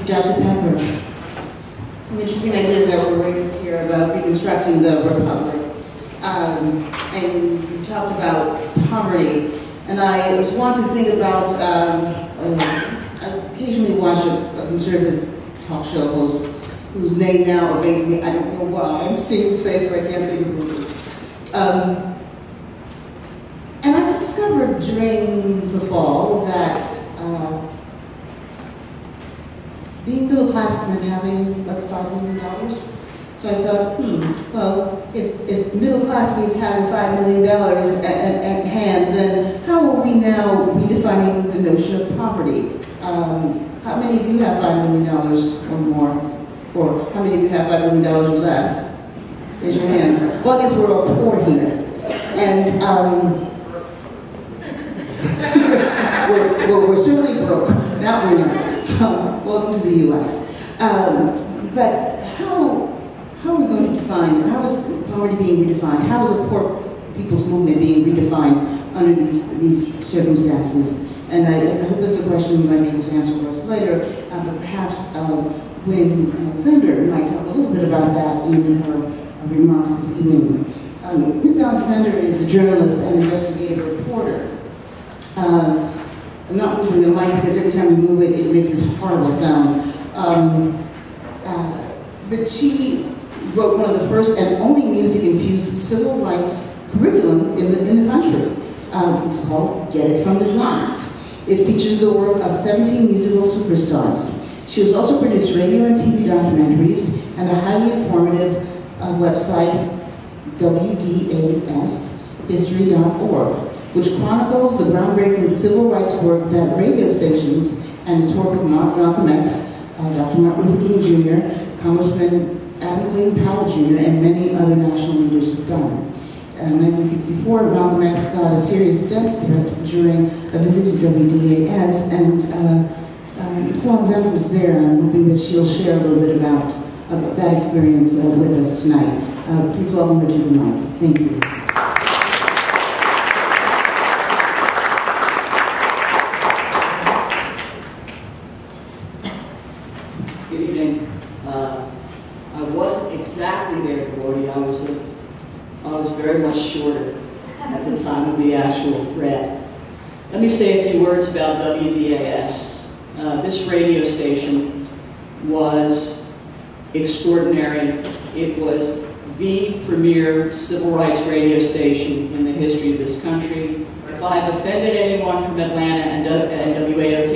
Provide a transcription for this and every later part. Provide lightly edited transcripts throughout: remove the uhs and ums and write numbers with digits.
Dr. Pepper. Some interesting ideas that were raised here about reconstructing the Republic. And you talked about poverty. And I was wanting to think about, I occasionally watch a conservative talk show host whose name now evades me. I don't know why. I'm seeing his face, but I can't think of who it is. And I discovered during the fall that being middle class meant having like $5 million. So I thought, well, if middle class means having $5 million at hand, then how are we now redefining the notion of poverty? How many of you have $5 million or more? Or how many of you have $5 million or less? Raise your hands. Well, I guess we're all poor here. And we're certainly broke. That we know. Welcome to the U.S. But how are we going to define, how is poverty being redefined? How is a poor people's movement being redefined under these circumstances? And I hope that's a question you might be able to answer for us later, but perhaps Wynne Alexander might talk a little bit about that in her remarks this evening. Ms. Alexander is a journalist and investigative reporter. I'm not moving the mic because every time we move it, it makes this horrible sound. But she wrote one of the first and only music-infused civil rights curriculum in the country. It's called Get It From the Drums. It features the work of 17 musical superstars. She has also produced radio and TV documentaries and the highly informative website WDAShistory.org, which chronicles the groundbreaking civil rights work that radio stations and its work with Malcolm X, Dr. Martin Luther King Jr., Congressman Adam Clayton Powell Jr., and many other national leaders have done. In 1964, Malcolm X got a serious death threat during a visit to WDAS, and Ms. Alexander was there, and I'm hoping that she'll share a little bit about that experience with us tonight. Please welcome her to the mic. Thank you. Good evening. I wasn't exactly there, Gordy. I was very much shorter at the time of the actual threat. Let me say a few words about WDAS. This radio station was extraordinary. It was the premier civil rights radio station in the history of this country. If I've offended anyone from Atlanta and WAOK,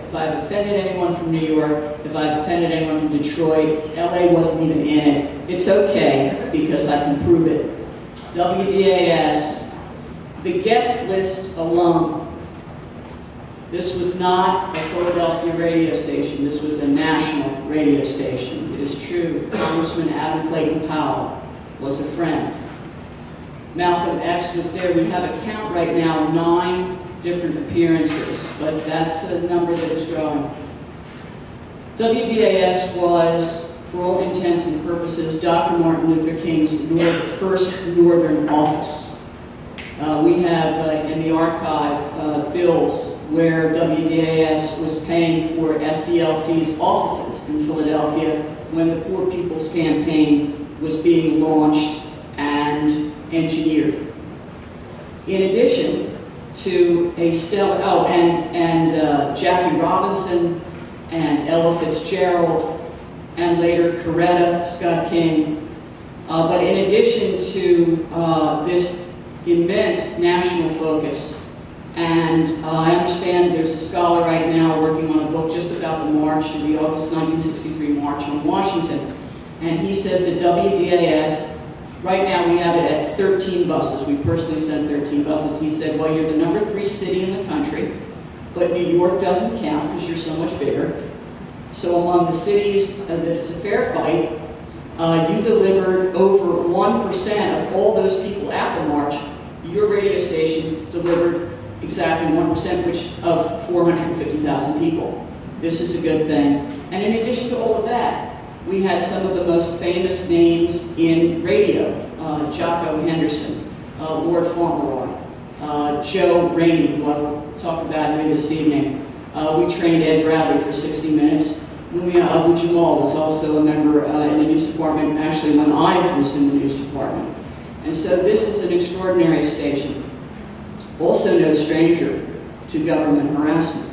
if I've offended anyone from New York, if I've offended anyone from Detroit, LA wasn't even in it. It's okay, because I can prove it. WDAS, the guest list alone, this was not a Philadelphia radio station, this was a national radio station. It is true, Congressman Adam Clayton Powell was a friend. Malcolm X was there. We have a count right now, 9 different appearances, but that's a number that is growing. WDAS was, for all intents and purposes, Dr. Martin Luther King's first northern office. We have in the archive bills where WDAS was paying for SCLC's offices in Philadelphia when the Poor People's Campaign was being launched and engineered. In addition to a stellar, Jackie Robinson and Ella Fitzgerald, and later Coretta Scott King. But in addition to this immense national focus, and I understand there's a scholar right now working on a book just about the march, the August 1963 March on Washington, and he says that WDAS, right now we have it at 13 buses. We personally sent 13 buses. He said, well, you're the number 3 city in the country, but New York doesn't count because you're so much bigger. So among the cities that it's a fair fight, you delivered over 1% of all those people at the march. Your radio station delivered exactly 1%, which of 450,000 people. This is a good thing. And in addition to all of that, we had some of the most famous names in radio. Jocko Henderson, Lord Fauntleroy, Joe Rainey, who I'll talk about here this evening. We trained Ed Bradley for 60 Minutes. Mumia Abu Jamal was also a member in the news department, actually when I was in the news department. And so this is an extraordinary station. Also no stranger to government harassment.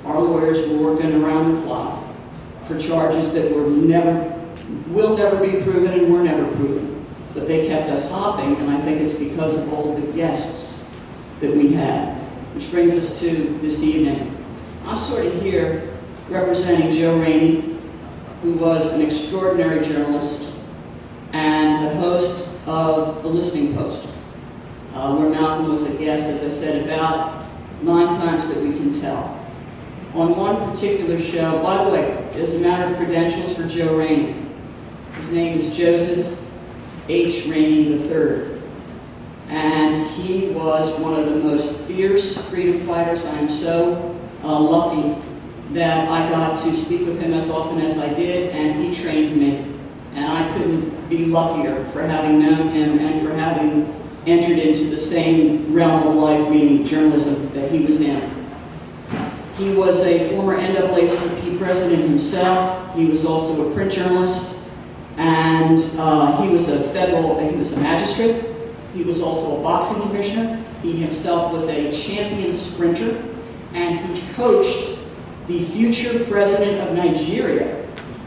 Our lawyers were working around the clock for charges that will never be proven and were never proven. But they kept us hopping, and I think it's because of all the guests that we had. Which brings us to this evening. I'm sort of here representing Joe Rainey, who was an extraordinary journalist and the host of The Listening Post, where Malcolm was a guest, as I said, about 9 times that we can tell. On one particular show, by the way, as a matter of credentials for Joe Rainey, his name is Joseph H. Rainey III. And he was one of the most fierce freedom fighters. I am so lucky that I got to speak with him as often as I did, and he trained me. And I couldn't be luckier for having known him and for having entered into the same realm of life, meaning journalism, that he was in. He was a former NAACP president himself. He was also a print journalist, and he was a magistrate. He was also a boxing commissioner. He himself was a champion sprinter, and he coached the future president of Nigeria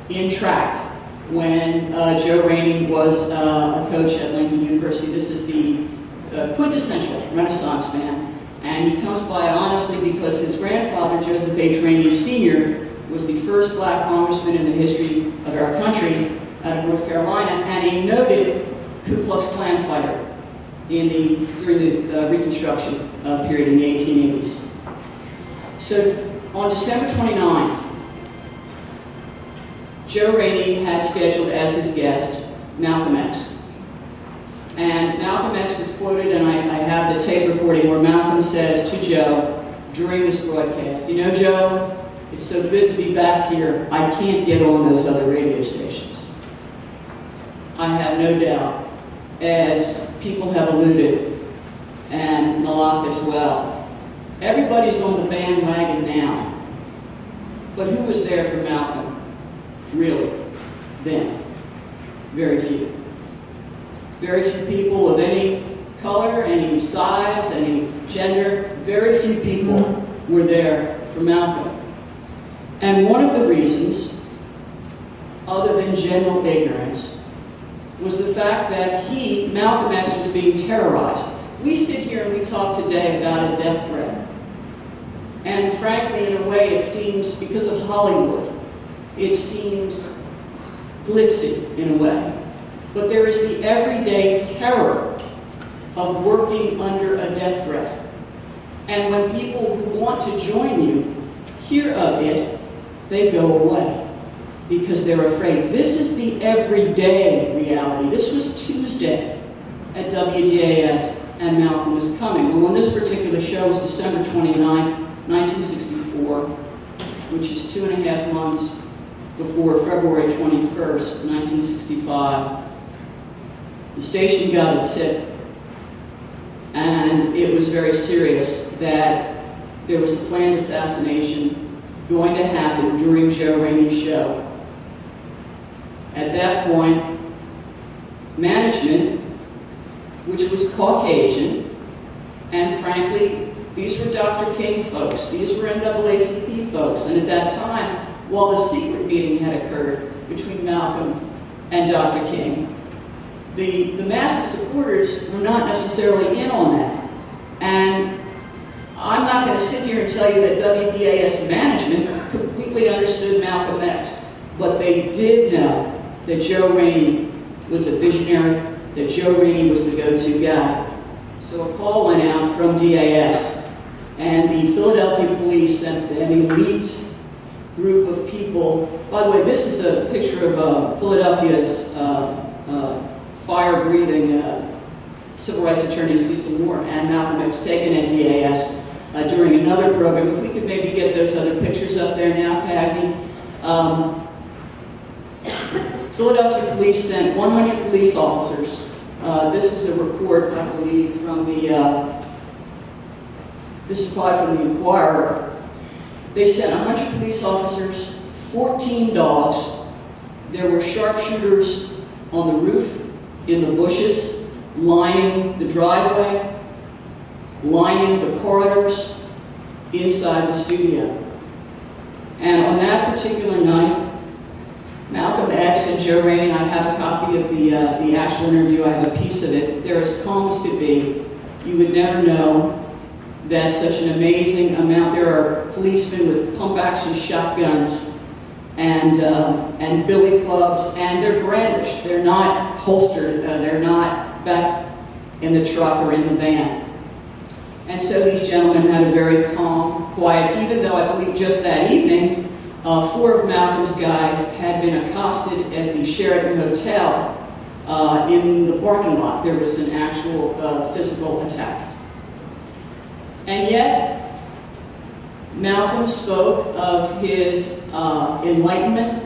in track when Joe Rainey was a coach at Lincoln University. This is the quintessential Renaissance man. And he comes by honestly because his grandfather, Joseph H. Rainey Sr., was the first black congressman in the history of our country out of North Carolina, and a noted Ku Klux Klan fighter during the Reconstruction period in the 1880s. So on December 29th, Joe Rainey had scheduled as his guest Malcolm X. And Malcolm X is quoted, and I have the tape recording where Malcolm says to Joe during this broadcast, "You know, Joe, it's so good to be back here. I can't get on those other radio stations." I have no doubt, as people have alluded, and Malak as well, everybody's on the bandwagon now. But who was there for Malcolm, really, then? Very few. Very few people of any color, any size, any gender, very few people were there for Malcolm. And one of the reasons, other than general ignorance, was the fact that Malcolm X, was being terrorized. We sit here and we talk today about a death threat. And frankly, in a way, it seems, because of Hollywood, it seems glitzy in a way. But there is the everyday terror of working under a death threat. And when people who want to join you hear of it, they go away because they're afraid. This is the everyday reality. This was Tuesday at WDAS, and Malcolm was coming. Well, when this particular show was December 29th, 1964, which is 2.5 months before February 21st, 1965, the station got a tip, and it was very serious that there was a planned assassination going to happen during Joe Rainey's show. At that point, management, which was Caucasian, and frankly, these were Dr. King folks, these were NAACP folks, and at that time, while the secret meeting had occurred between Malcolm and Dr. King, the massive supporters were not necessarily in on that. And I'm not going to sit here and tell you that WDAS management completely understood Malcolm X, but they did know that Joe Rainey was a visionary, that Joe Rainey was the go-to guy. So a call went out from DAS, and the Philadelphia police sent an elite group of people. By the way, this is a picture of Philadelphia's fire-breathing civil rights attorney Cecil Moore and Malcolm X taken at DAS during another program. If we could maybe get those other pictures up there now, Cagney. Philadelphia police sent 100 police officers. This is a report, I believe, from the, this is probably from the Inquirer. They sent 100 police officers, 14 dogs. There were sharpshooters on the roof, in the bushes, lining the driveway, lining the corridors inside the studio. And on that particular night, Malcolm X and Joe Rainey, I have a copy of the actual interview, I have a piece of it. They're as calm as could be. You would never know that such an amazing amount. There are policemen with pump-action shotguns and billy clubs, and they're brandished. They're not holstered. They're not back in the truck or in the van. And so these gentlemen had a very calm, quiet, even though I believe just that evening, 4 of Malcolm's guys had been accosted at the Sheraton Hotel in the parking lot. There was an actual physical attack. And yet, Malcolm spoke of his enlightenment.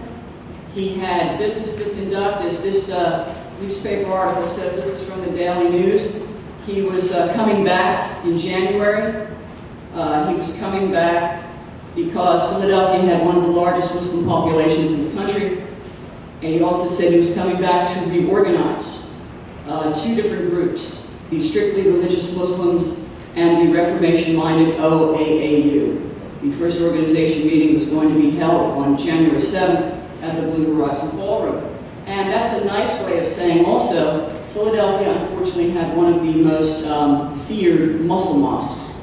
He had business to conduct. As this newspaper article says, this is from the Daily News. He was coming back in January. He was coming back because Philadelphia had one of the largest Muslim populations in the country. And he also said he was coming back to reorganize 2 different groups, the strictly religious Muslims and the Reformation-minded OAAU. The first organization meeting was going to be held on January 7th at the Blue Horizon Ballroom. And that's a nice way of saying also, Philadelphia unfortunately had one of the most feared Muslim mosques.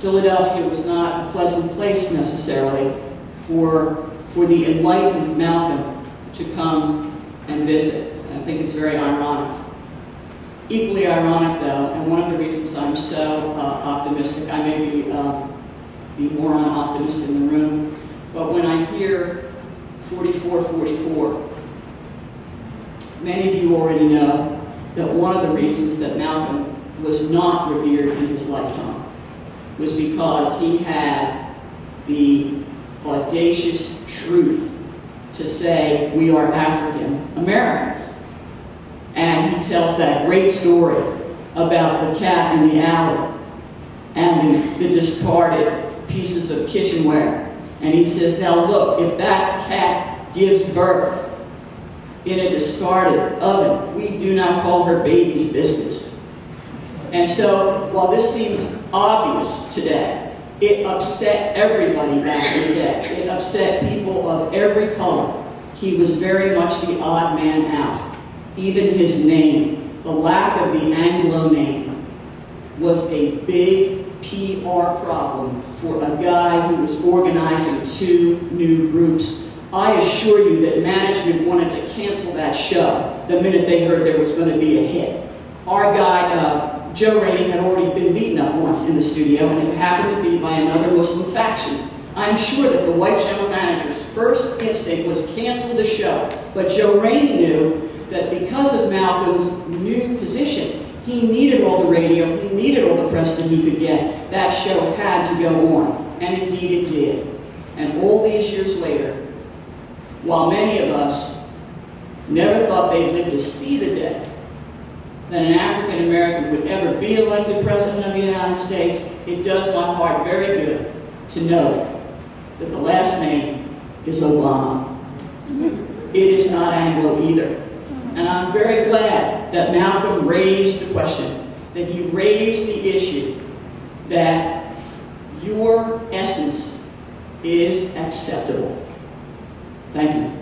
Philadelphia was not a pleasant place necessarily for the enlightened Malcolm to come and visit. I think it's very ironic. Equally ironic, though, and one of the reasons I'm so optimistic, I may be the moron optimist in the room, but when I hear 4444, many of you already know that one of the reasons that Malcolm was not revered in his lifetime was because he had the audacious truth to say, we are African Americans. And he tells that great story about the cat in the alley and the discarded pieces of kitchenware. And he says, now look, if that cat gives birth in a discarded oven, we do not call her baby's biscuits. And so, while this seems obvious today, it upset everybody back in the day. It upset people of every color. He was very much the odd man out. Even his name, the lack of the Anglo name, was a big PR problem for a guy who was organizing 2 new groups. I assure you that management wanted to cancel that show the minute they heard there was going to be a hit. Our guy, Joe Rainey, had already been beaten up once in the studio, and it happened to be by another Muslim faction. I'm sure that the white general manager's first instinct was cancel the show, but Joe Rainey knew that because of Malcolm's new position, he needed all the radio, he needed all the press that he could get. That show had to go on, and indeed it did. And all these years later, while many of us never thought they'd live to see the day that an African American would ever be elected president of the United States, it does my heart very good to know that the last name is Obama. It is not Anglo either. And I'm very glad that Malcolm raised the question, that he raised the issue that your essence is acceptable. Thank you.